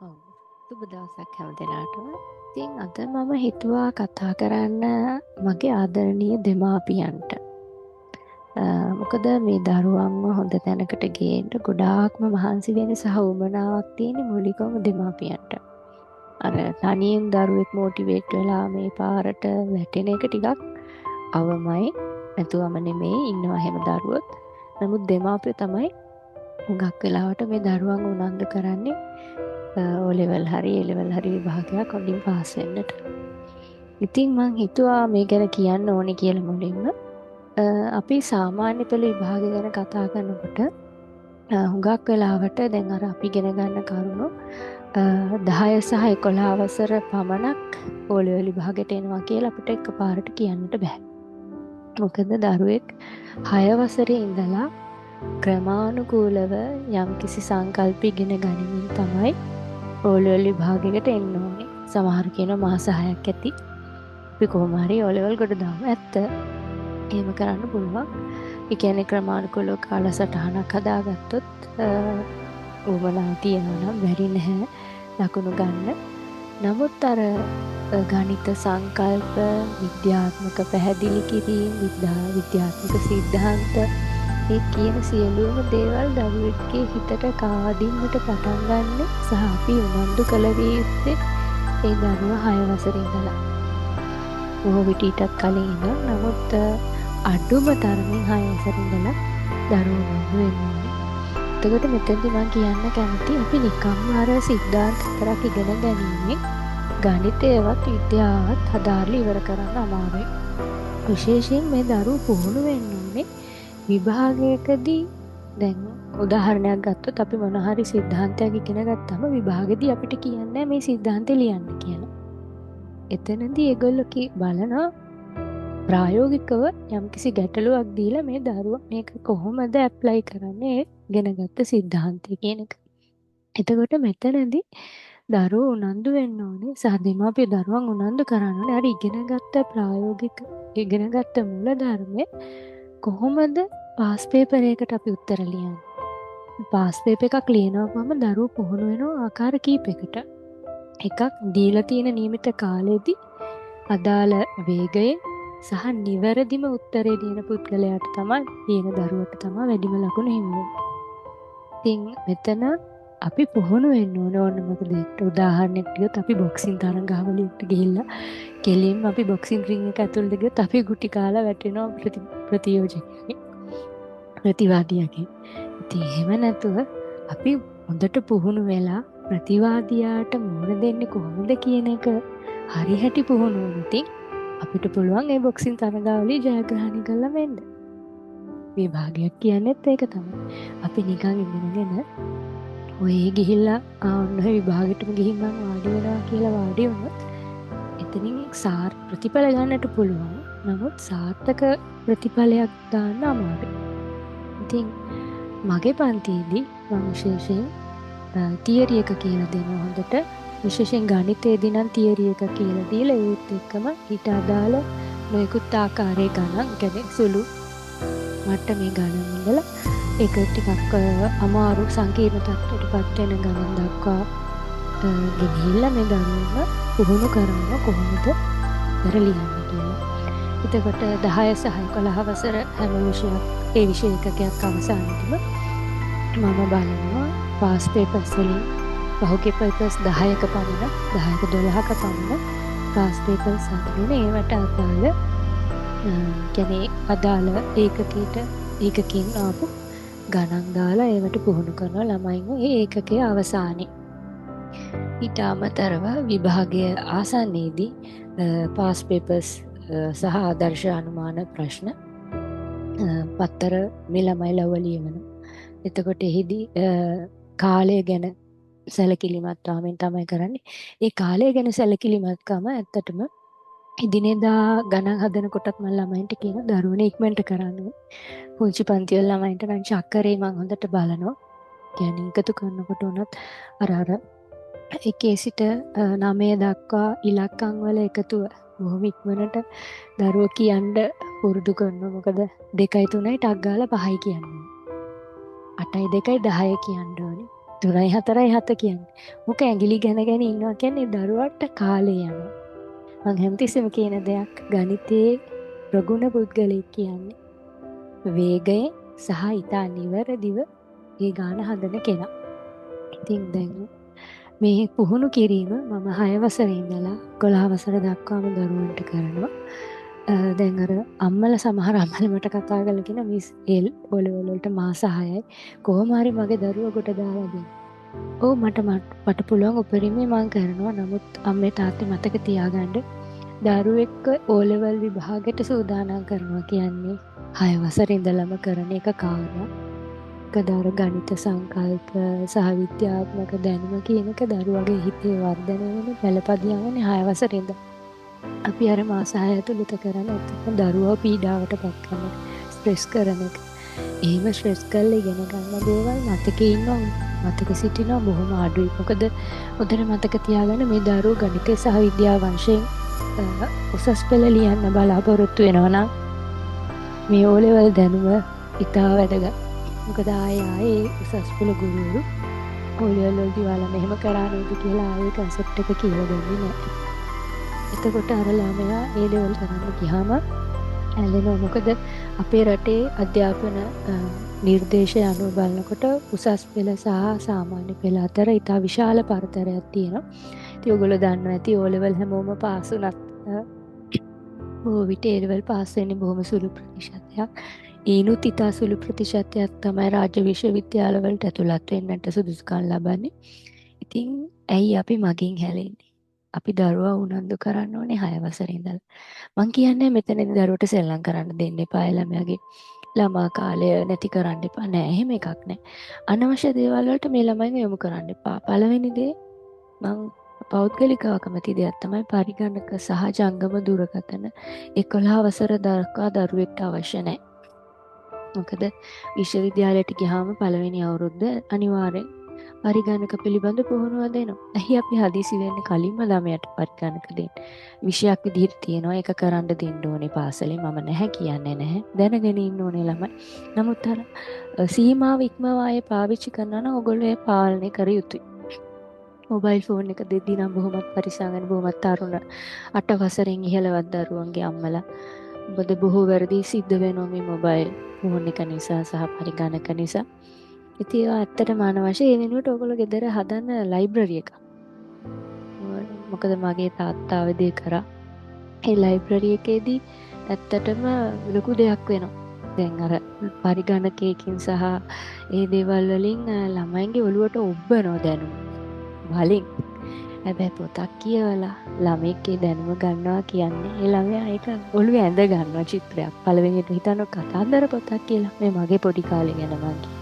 ඔව්. සුබ දවසක් හැම දිනාටම. ඉතින් අද මම හිතුවා කතා කරන්න මගේ ආදරණීය දෙමාපියන්ට. මොකද මේ දරුවන්ව හොඳ තැනකට ගේන්න ගොඩාක්ම මහන්සි වෙන සහ උවමනාවක් තියෙන මූලිකවම දෙමාපියන්ට. අර තනියෙන් දරුවෙක් මොටිවේට් වෙලා මේ පාරට වැටෙන එක ටිකක් අවමයි. නැතුවම නෙමෙයි ඉන්නවා හැම දරුවොත්. නමුත් දෙමාපියෝ තමයි හුඟක් වෙලාවට මේ දරුවන් උනන්දු කරන්නේ ඕලෙවල් හරි එලෙවල් හරි විභාගයක් හොඳින් පාස් වෙන්නට. ඉතින් මං හිතුවා මේ ගැන කියන්න ඕනේ කියලා මුලින්ම. අපි සාමාන්‍ය පෙළ විභාග ගැන කතා කරනකොට හුඟක් වෙලාවට දැන් අර අපි ඉගෙන ගන්න කරුණු 10 සහ 11 වසර පමණක් ඕලෙවල් විභාගයට එනවා කියලා අපිට එකපාරට කියන්නට බෑ. මොකද දරුවෙක් 6 වසරේ ඉඳලා ක්‍රමානුකූලව යම්කිසි සංකල්ප ඉගෙන ගනිමින් තමයි ඕලෙවල් විභාගයකට එන්න ඕනේ. සමහර කියනවා මාස 6ක් ඇති. අපි කොහොම හරි ඕලෙවල් ගොඩ දාමු. ඇත්ත. එහෙම කරන්න පුළුවන්. ඒ කියන්නේ ක්‍රමානුකූලව කාලසටහනක් හදාගත්තොත් උවමනා තියනවා නම් බැරි නැහැ ලකුණු ගන්න. නමුත් අර ගණිත සංකල්ප, විද්‍යාත්මක පැහැදිලි කිරීම, විද්‍යාත්මක සිද්ධාන්ත ඒ කියන සියලුම දේවල් දරුවෙක්ගේ හිතට කාදින්නට පටන් ගන්න සහ අපි උනන්දු කළ යුත්තේ ඒ දරුවා 6 වසරේ ඉඳලා. බොහෝ විට ඊටත් කලින් ඉඳන්. නමුත් අඩුම තරමින් 6 වසරේ ඉඳලා දරුවෝ උනන්දු වෙන්න ඕනේ. එතකොට මෙතනදී මම කියන්න කැමති අපි නිකම්ම අර සිද්ධාන්ත විතරක් ඉගෙන ගැනීමෙන් ගණිතයවත් විද්‍යාවත් හදාarලා ඉවර කරන්න අමාරුයි. විශේෂයෙන් මේ දරුවෝ පුහුණු වෙන්න ඕනේ විභාගයකදී. දැන් උදාහරණයක් ගත්තොත් අපි මොන හරි සිද්ධාන්තයක් ඉගෙන ගත්තාම විභාගෙදී අපිට කියන්නේ මේ සිද්ධාන්තය ලියන්න කියලා. එතනදී ඒගොල්ලෝ බලනවා ප්‍රායෝගිකව යම්කිසි ගැටලුවක් දීලා මේ දරුවා මේක කොහොමද ඇප්ලයි කරන්නේ ඉගෙනගත්ත සිද්ධාන්තය කියන එක. එතකොට මෙතනදී දරුවෝ උනන්දු වෙන්න ඕනේ සහ දෙමාපිය දරුවන් උනන්දු කරන්න ඕනේ අර ඉගෙනගත්ත ප්‍රායෝගික ඉගෙනගත්ත මූලධර්මය කොහොමද පාස් පේපර් එකකට අපි උත්තර ලියන්නේ. පාස් පේපර් එකක් ලියනවාම දරුවෝ පුහුණු වෙනවා ආකාර කීපයකට. එකක් දීලා තියෙන නියමිත කාලෙදී අදාළ වේගයෙන් සහ නිවැරදිම උත්තරේ දෙන පුද්ගලයාට තමයි ලියන දරුවට තමයි වැඩිම ලකුණු හිමි වෙන්නේ. ඉතින් මෙතන අපි පුහුණු වෙන්න ඕන මොකද උදාහරණයක් දියොත් අපි බොක්සින් තරඟාවලියට ගිහිල්ලා කෙලින්ම අපි බොක්සින් රින් එක ඇතුළට ගියොත් අපි ගුටි කාලා වැටෙනවා ප්‍රතියෝජකයන්ගේ ප්‍රතිවාදියාගේ. ඉතින් එහෙම නැතුව අපි හොඳට පුහුණු වෙලා ප්‍රතිවාදියාට මුහුණ දෙන්නේ කොහොමද කියන එක හරි හැටි පුහුණු වුණොත් අපිට පුළුවන් ඒ බොක්සින් තරඟාවලිය ජයග්‍රහණය කරලා වෙන්න. විභාගයක් කියන්නේත් ඒක තමයි. අපි නිකන් ඉගෙනගෙන ඔය ගිහිල්ලා ඔන්න විභාගෙටම ගිහින් මම වාඩි වෙනවා කියලා වාඩි වුණොත් එතනින් ප්‍රතිඵල ගන්නට පුළුවන්. නමුත් සාර්ථක ප්‍රතිඵලයක් දාන්න අමාරුයි. ඉතින් මගේ පන්තියේදී මම විශේෂයෙන් තියරි එක කියලා දෙනවා හොඳට. විශේෂයෙන් ගණිතයේදී නම් තියරි එක කියලා දීලා ඒත් එක්කම ඊට අදාළ නොයෙකුත් ආකාරයේ ගණන් කියන්නේ සුළු මට්ටමේ ගණන් ඉඳලා ඒක ටිකක් අමාරු සංකීර්ණ තත්ත්වයකටපත් වෙන ගණන් දක්වා ගෙනිහිල්ලා මේ දරුවන්ව පුහුණු කරනවා කොහොමද ඉවර ලියන්න කියලා. එතකොට 10 සහ 11 වසර හැම ඒ විෂය එකකයක් අවසානයේදීම මම බලනවා පාස් පේපර්ස් වලින් පහුගිය පේපර්ස් 10ක පමණ 10ක 12ක පමණ පාස් පේපර්ස් අරගෙන ඒවට අදාළ කියන්නේ අදාළ ඒකකින් ආපු ගණන් දාලා ඒවට පුහුණු කරනවා ළමයින්ව ඒ ඒකකයේ අවසානයේ. ඊට අමතරව විභාගය ආසන්නයේදී පාස් පේපර්ස් සහ ආදර්ශ අනුමාන ප්‍රශ්න පත්තර මේ ළමයි ලව්ව ලියවනවා. එතකොට එහිදී කාලය ගැන සැලකිලිමත් වීමෙන් තමයි කරන්නේ. ඒ කාලය ගැන සැලකිලිමත්කම ඇත්තටම එදිනෙදා ගණන් හදනකොටත් මම ළමයින්ට කියන දරුවනේ ඉක්මනට කරන්න. පුංචි පන්ති වල ළමයින්ට නම් චක්‍රේ මම හොඳට බලනවා. කියන්නේ එකතු කරනකොට උනත් අර 1 සිට 9 දක්වා ඉලක්කම් වල එකතුව බොහොම ඉක්මනට දරුවෝ කියන්න පුරුදු කරනවා. මොකද 2යි 3යි ටක් ගාලා 5යි කියන්නේ. 8යි 2යි 10යි කියන්න ඕනේ. 3යි 4යි 7 කියන්නේ. මොක ඇඟිලි ගැන ගැන ඉන්නවා කියන්නේ දරුවාට කාලය යනවා. මං හැමතිස්සෙම කියන දෙයක් ගණිතයේ ප්‍රගුණ පුද්ගලයෙක් කියන්නේ වේගයෙන් සහ ඉතා නිවැරදිව ඒ ගාන හදන කෙනා. ඉතින් දැන් මේ පුහුණු කිරීම මම 6 වසරේ ඉඳලා 11 වසර දක්වාම දරුවන්ට කරනවා. දැන් අර අම්මලා සමහර අම්මලා මට කතා කරලා කියන මිස් එල් ඔලෙවල් වලට මාස 6යි කොහොම හරි මගේ දරුවා කොට දාලා දෙන්න. ඔව් මට පුළුවන් උපරිමේ මං කරනවා. නමුත් අම්මේ තාත්තේ මතක තියාගන්න දරුවෙක්ව ඕලෙවල් විභාගයට සූදානම් කරනවා කියන්නේ 6 වසරේ ඉඳලම කරන එක කාරණා. කදාර ගණිත සංකල්ප සහ විද්‍යාත්මක දැනුම කියන එක දරුවගේ හිතේ වර්ධනය වෙන පළපදියම් වෙන 6 වසරේ ඉඳන්. අපි අර මාස 6 ඇතුළත කරන එතකොට දරුවව පීඩාවට පත් කරන ස්ට්‍රෙස් කරන එක. එහෙම ස්ට්‍රෙස් කරලා ඉගෙන ගන්න දේවල් මතකේ ඉන්නවා මතක සිටිනවා බොහොම අඩුයි. මොකද උදේ මතක තියාගන්න මේ දරුවෝ ගණිතය සහ විද්‍යාව වංශයෙන් උසස් පෙළ ලියන්න බලාපොරොත්තු වෙනවා නම් මේ O level දැනුම ඉතා වැදගත්. මොකද ආයේ උසස් පෙළ ගුරුවරු O level වලදී ඔයාලා මෙහෙම කරා නේද කියලා ආයේ concept එක කියලා දෙන්නේ නැහැ. එතකොට අර ළමයා ඒ level කරන්න ගියාම ඇලෙනවා. මොකද අපේ රටේ අධ්‍යාපන නිර්දේශය අනුව බලනකොට උසස් පෙළ සහ සාමාන්‍ය පෙළ අතර ඉතා විශාල පරතරයක් තියෙනවා. ඉතින් ඔයගොල්ලෝ දන්නවා ඇති O level හැමෝම පාස් වුණත් බොහෝ විට A level පාස් වෙන්නේ බොහොම සුළු ප්‍රතිශතයක්. ඊනුත් ඉතා සුළු ප්‍රතිශතයක් තමයි රාජ්‍ය විශ්වවිද්‍යාලවලට ඇතුළත් වෙන්නට සුදුසුකම් ලබන්නේ. ඉතින් ඇයි අපි මගින් හැලෙන්නේ? අපි දරුවා උනන්දු කරන්න ඕනේ 6 වසරේ ඉඳලා. මං කියන්නේ මෙතනදී දරුවට සෙල්ලම් කරන්න දෙන්න එපා. ළමයාගේ ළමා කාලය නැති කරන්න එපා. නෑ එහෙම එකක් නෑ. අනවශ්‍ය දේවල් වලට මේ ළමයින්ව යොමු කරන්න එපා. පළවෙනි දේ මං පෞද්ගලිකව කැමති දෙයක් තමයි පරිගණක සහ ජංගම දුරකථන 11 වසර දක්වා දරුවෙක්ට අවශ්‍ය නැහැ. මොකද විශ්වවිද්‍යාලයට ගියාම පළවෙනි අවුරුද්ද අනිවාර්යෙන් පරිගණක පිළිබඳ පුහුණුව දෙනවා. ඇයි අපි හදිසි වෙන්නේ කලින්ම ළමයට පරිගණක දෙන්න? විෂයක් විදිහට තියෙනවා ඒක කරන්න දෙන්න ඕනේ පාසලේ. මම නැහැ කියන්නේ නැහැ. දැනගෙන ඉන්න ඕනේ ළමයි. නමුත් අර සීමාව ඉක්මවා ආයේ පාවිච්චි කරනවා නම් ඔයගොල්ලෝ ඒ පාලනය කර යුතුයි. මොබයිල් ෆෝන් එක දෙද්දී නම් බොහොමත් පරිස්සම් වෙන්න බොහොමත් තරුණ 8 වසරෙන් ඉහළවත් දරුවන්ගේ අම්මලා මොකද බොහෝ වැරදි සිද්ධ වෙනවා මේ මොබයිල් ෆෝන් එක නිසා සහ පරිගණක නිසා. ඉතින් ඒවා ඇත්තටම අනවශ්‍ය. ඒ වෙනුවට ඔයගොල්ලෝ ගෙදර හදන්න ලයිබ්‍රරි එකක්. මොකද මගේ තාත්තා වෙදේ කරා. ඒ ලයිබ්‍රරි එකේදී ඇත්තටම ලොකු දෙයක් වෙනවා. දැන් අර පරිගණකයකින් සහ ඒ දේවල් වලින් ළමයින්ගේ ඔළුවට ඔබ්බනවා දැනුම. වලින් හැබැයි පොතක් කියවලා ළමෙක්ගේ දැනුම ගන්නවා කියන්නේ ඒ ළමයා ඒක ඔළුවේ ඇඳ ගන්නවා චිත්‍රයක්. පළවෙනියට හිතන කතාන්දර පොතක් කියලා. මේ මගේ පොඩි කාලේ ගැන මම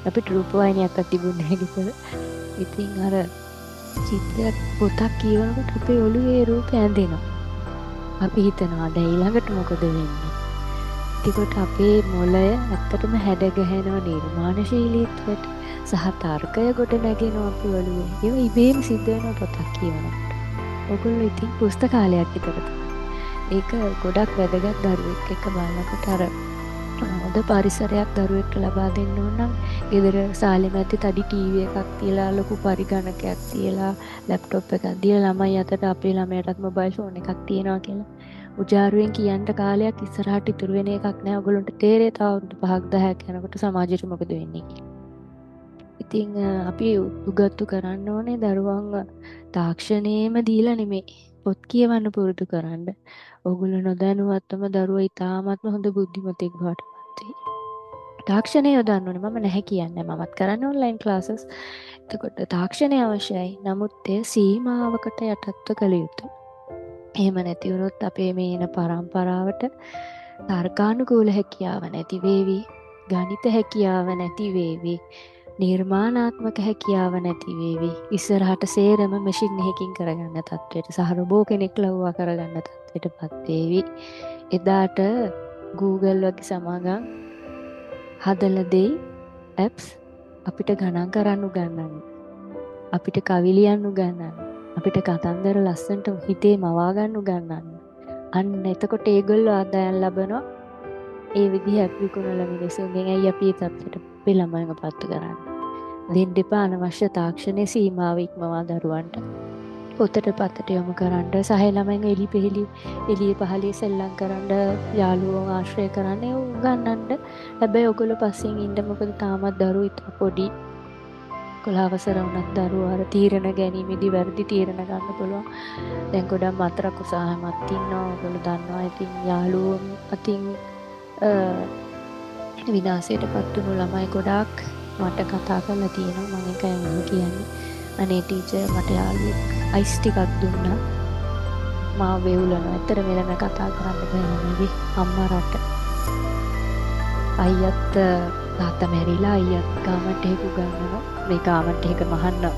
අපිට රූපවාහිනියක්වත් තිබුණේ නැහැ ගෙදර. ඉතින් අර චිත්‍රයක් පොතක් කියවනකොට අපේ ඔළුවේ රූපය ඇඳෙනවා. අපි හිතනවා දැන් ඊළඟට මොකද වෙන්නේ? ඒකට අපේ මොළය ඇත්තටම හැඩ ගැහෙනවා නිර්මාණශීලීත්වයට සහ තර්කය ගොඩ නැගෙනවා අපි ඔළුවේ. ඒක ඉබේම සිද්ධ වෙන පොතක් කියවනකොට. ඔයගොල්ලෝ ඉතින් පුස්තකාලයක් විතර තමයි. ඒක ගොඩක් වැදගත් දරුවෙක් එක්ක බලනකොට අර හොඳ පරිසරයක් දරුවෙක්ට ලබා දෙන්න ඕන නම් ගෙදර සාලේ මැද්දේ තඩි ටීවී එකක් තියලා ලොකු පරිගණකයක් තියලා ලැප්ටොප් එකක් දීලා ළමයි අතට අපේ ළමයටත් මොබයිල් ෆෝන් එකක් තියනවා කියලා උජාරුවෙන් කියන්න කාලයක් ඉස්සරහට ඉතුරු වෙන එකක් නෑ. ඔයගොල්ලන්ට තේරෙයි තව අවුරුදු 5ක් 10ක් යනකොට සමාජයට මොකද වෙන්නේ කියලා. ඉතින් අපි උගත්තු කරන්න ඕනේ දරුවන්ව තාක්ෂණයෙම දීලා නෙමෙයි පොත් කියවන්න පුරුදු කරන්න. ඕගොල්ලෝ නොදැනුවත්වම දරුවා ඉතාමත්ම හොඳ බුද්ධිමතෙක් බවට පත් වෙයි. තාක්ෂණය යොදන්න ඕනේ. මම නැහැ කියන්නේ. මමත් කරන්නේ ඔන්ලයින් ක්ලාසස්. එතකොට තාක්ෂණය අවශ්‍යයි. නමුත් ඒ සීමාවකට යටත්ව කළ යුතුයි. එහෙම නැති වුණොත් අපේ මේ එන පරම්පරාවට තර්කානුකූල හැකියාව නැති වේවි. ගණිත හැකියාව නැති වේවි. නිර්මාණාත්මක හැකියාව නැති වේවි. ඉස්සරහට සේරම මැෂින් එකකින් කරගන්න තත්ත්වයට සහ රොබෝ කෙනෙක් ලව්වා කරගන්න තත්ත්වයටපත් වේවි. එදාට Google වගේ සමාගම් හදලා දෙයි apps අපිට ගණන් කරන්න උගන්වන්න. අපිට කවි ලියන්න උගන්වන්න. අපිට කතන්දර ලස්සනට හිතේ මවා ගන්න උගන්වන්න. අන්න එතකොට ඒගොල්ලෝ ආදායම් ලබනවා. ඒ විදිහ විකුණලා මිනිස්සුන්ගෙන් ඇයි අපි ඒ තත්ත්වයට අපේ ළමයින්ව පත්තු කරන්නේ? දෙන්න එපා අනවශ්‍ය තාක්ෂණයේ සීමාව ඉක්මවා දරුවන්ට. පොතට පතට යොමු කරන්න සහ ළමයින් එළිය පහළේ සෙල්ලම් කරන්න යාළුවෝ ආශ්‍රය කරන්න උගන්වන්න. හැබැයි ඔයගොල්ලෝ පස්සෙන් ඉන්න මොකද තාමත් දරුවෝ ඉතා පොඩි. 11 වසර වුණත් දරුවෝ අර තීරණ ගැනීමේදී වැරදි තීරණ ගන්න පුළුවන්. දැන් ගොඩක් මතරක් උසාහමත් ඉන්නවා. ඔයගොල්ලෝ දන්නවා. ඉතින් යාළුවෝ අතින් විනාශයටපත් වුණු ළමයි ගොඩාක් මට කතා කරලා තියෙනවා. මම එකයි කියන්නේ. අනේ ටීචර් මට යාළුවෙක් අයිස් ටිකක් දුන්නා. මාව වෙවුලනවා. ඇත්තට මෙලම කතා කරන්න බෑ නෙවෙයි. අම්මා රට. අයියත් තාත්තා මැරිලා අයියත් ගාමන්ට් එකක උගන්වනවා. මේ ගාමන්ට් එක මහල්ලා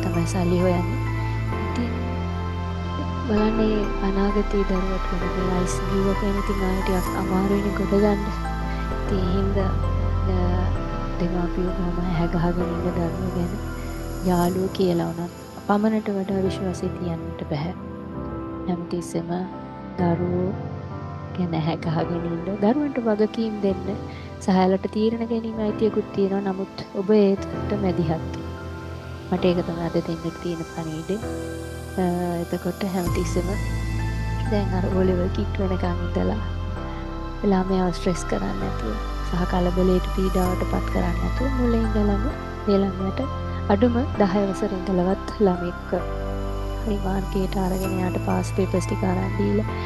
තමයි සල්ලි හොයන්නේ. ඉතින් බලන්නේ අනාගතයේ දරුවට වෙන අයිස් බීව කියන ඉතින් ආයෙ ටිකක් අමාරුයිනේ ගොඩ ගන්න. ඉතින් හින්දා දෙමාපියෝ මම හැගහගෙන ඉන්න දරුවෝ ගැන යාළුවෝ කියලා උනත් පමණට වඩා විශ්වාසය තියන්නට බෑ. හැමතිස්සෙම දරුවෝ ගැන හැගහගෙන ඉන්න දරුවන්ට වගකීම් දෙන්න සහලට තීරණ ගැනීම අයිතියකුත් තියෙනවා. නමුත් ඔබ ඒකට මැදිහත්. මට ඒක තමයි අද දෙන්න තියෙන පණිවිඩය. එතකොට හැමතිස්සෙම දැන් අර ඔලෙවල් කිට් වෙනකන් ඉඳලා ළමයාව ස්ට්‍රෙස් කරන්නේ නැතුව සහ කලබලයට පීඩාවට පත් කරන්නේ නැතුව මුලින් ඉඳලම මේ ළමයට අඩුම 10 වසර ඉඳලවත් ළමෙක් හරි මාර්කයට අරගෙන යාට පාස් පේපර්ස් ටික අරන් දීලා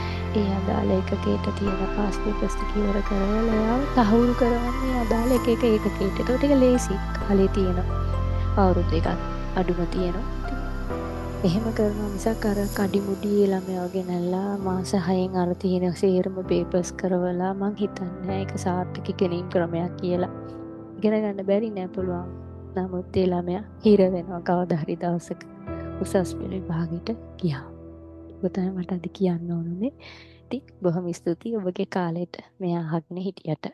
ඒ අදාළ එකකේට තියෙන පාස් පේපර්ස් ටික ඉවර කරලා එයාව තහවුරු කරවන්නේ අදාළ එකක ඒකකේට. ඒකට ටික ලේසි කාලේ තියෙනවා. අවුරුදු දෙකක් අඩුම තියෙනවා. එහෙම කරනවා මිසක් අර කඩිමුඩි ළමයා ගෙනල්ලා මාස 6න් අර තියෙන සේරම පේපර්ස් කරවලා මං හිතන්නේ ඒක සාර්ථක ඉගෙනීම් ක්‍රමයක් කියලා. ඉගෙන ගන්න බැරි නෑ පුළුවන්. නමුත් ඒ ළමයා හිර වෙනවා කවදා හරි දවසක උසස් පෙළ විභාගෙට ගියා. ඔබ තමයි මට අද කියන්න ඕනේ. ඉතින් බොහොම ස්තුතියි ඔබගේ කාලයට මෙයා අහගෙන හිටියට.